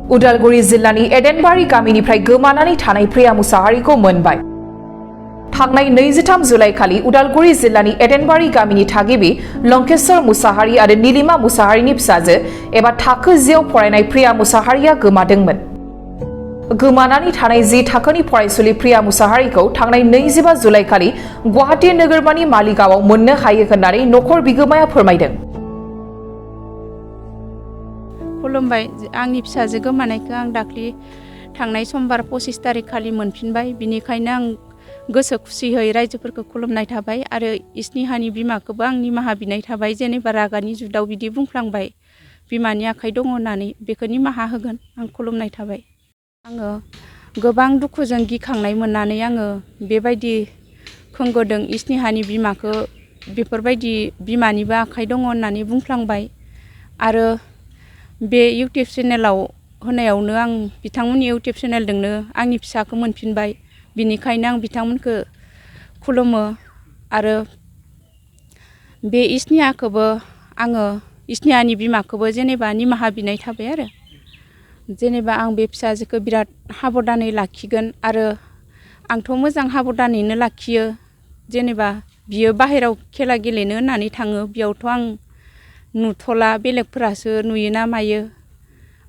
उदालगुरि जिल्लानि एडेनबारि गामिनिफ्राय गोमानानै थानाय प्रिया मुसाहारिखौ मोनबाय। थांनाय 23 जुलाइ खालि उदालगुरि जिल्लानि एडेनबारि गामिनि थागिबि लंकेश्वर मुसाहारि आरो नीलिमा मुसाहारिनि फिसाजो एबा थाखो 10 फरायनाय प्रिया मुसाहारिया गोमादोंमोन। गोमानानै थानाय 10 थाखोनि फरायसुलि प्रिया मुसाहारिखौ थांनाय 25 जुलाइ खालि गुवाहाटी नोगोरमानि मालिगावआव मोननो हायो होननानै नखर बिगोमाया फोरमायदों। खुलुमबाय, आंनि फिसाजो गोमानायखौ आं दाख्लि थांनाय समबार 25 तारिख खालि मोनफिनबाय। बिनिखायनो आं गोसो खुसियै रायजोफोरखौ खुलुमनाय थाबाय आरो स्नेहानि बिमाखौबो आं निमाहा बिनाय थाबाय। जेनेबा रागानि जुदाव बिदि बुंफ्लांबाय, बिमानि आखाइ दङ होननानै बेखौ निमाहा होगोन, आं खुलुमनाय थाबाय। आङो गोबां दुखुजों गिखांनाय मोननानै आङो बेबायदि खोंगोदों। स्नेहानि बिमाखौ बेफोरबायदि बिमानिबो आखाइ दङ होननानै बुंफ्लांबाय आरो बे इउटुब चेनेलाव होनायावनो आं बिथांमोननि इउटुब चेनेलजोंनो आंनि फिसाखौ मोनफिनबाय। बिनिखायनो आं बिथांमोनखौ खुलुमो आरो बे स्नेहाखौबो आङो स्नेहानि बिमाखौबो जेनेबा निमाहा बिनाय थाबाय आरो जेनेबा आं बे फिसाजोखौ बिराद हाबदानै लाखिगोन आरो आंथ' मोजां हाबदानैनो लाखियो। जेनेबा बियो बाहेराव खेला गेलेनो होननानै थाङो, बेयावथ' आं नुथ'ला, बेलेगफोरासो नुयोना मायो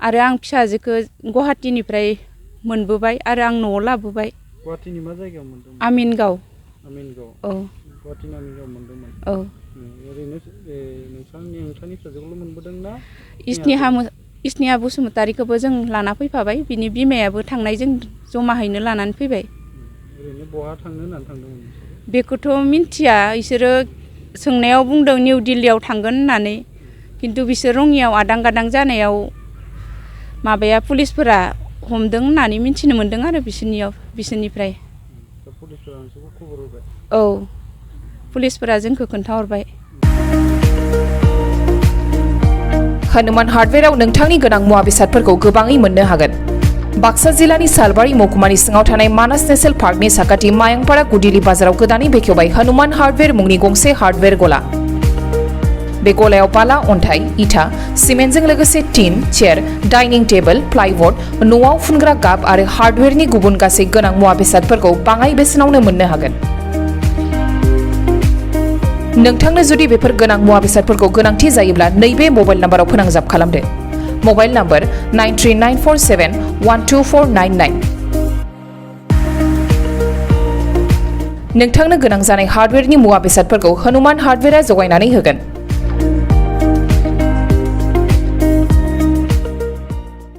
आरो आं फिसाजोखौ गुवाहाटीनिफ्राय मोनबोबाय आरो आं न'आव लाबोबाय। गुवाहाटीनि मा जायगायाव मोनदोंमोन? आमिनगाव। औ गुवाहाटीनि आमिनगाव मोनदोंमोन। औ ओरैनो नोंथांनि फिसाजोखौल' मोनबोदों ना? स्नेहा बसुमतारीखौबो जों लाना फैफाबाय। बिनि बिमायाबो थांनायजों जमाहैनो लानानै फैबाय। ओरैनो बहा थांनो होननानै थांदोंमोन? बेखौथ' मिन्थिया, बिसोरो सोंनायाव बुंदों निउ दिल्लीयाव थांगोन होननानै, खिन्थु बिसोर रङियाव आदां गादां जानायाव माबाया पुलिसफोरा हमदों होननानै मिन्थिनो मोन्दों आरो बिसोरनिफ्राय। पुलिसफोरा नोंसोरखौ खबर होबाय? औ, पुलिसफोरा जोंखौ खोन्थाहरबाय। हनुमान हार्डवेयाराव नोंथांनि गोनां मुवा बेसादफोरखौ गोबाङै मोननो हागोन। बाक्सा जिल्लानि सालबारि महकुमानि सिङाव थानाय मानास नेशनेल पार्कनि साखाथि मायंपारा गुदिली बाजाराव गोदानै बेखेवबाय हनुमान हार्डवेयर मुंनि गंसे हार्डवेयर गला। बे गलायाव बाला, अन्थाइ, इटा, सिमेन्टजों लोगोसे टिन, चेयार, डाइनिं टेबोल, प्लाइबर्ड, न'आव फुनग्रा गाब आरो हार्डवेयरनि गुबुन गासै गोनां मुवा बेसादफोरखौ बाङाय बेसेनावनो मोननो हागोन। नोंथांनो जुदि बेफोर गोनां मुवा बेसादफोरखौ गोनांथि जायोब्ला नैबे मबाइल नाम्बाराव फोनांजाब खालामदो। Mobile number 9394712499। नोंथांनो गोनां जानाय हार्डवेयरनि मुवा बेसादफोरखौ हनुमान हार्डवेयारआ जगायनानै होगोन।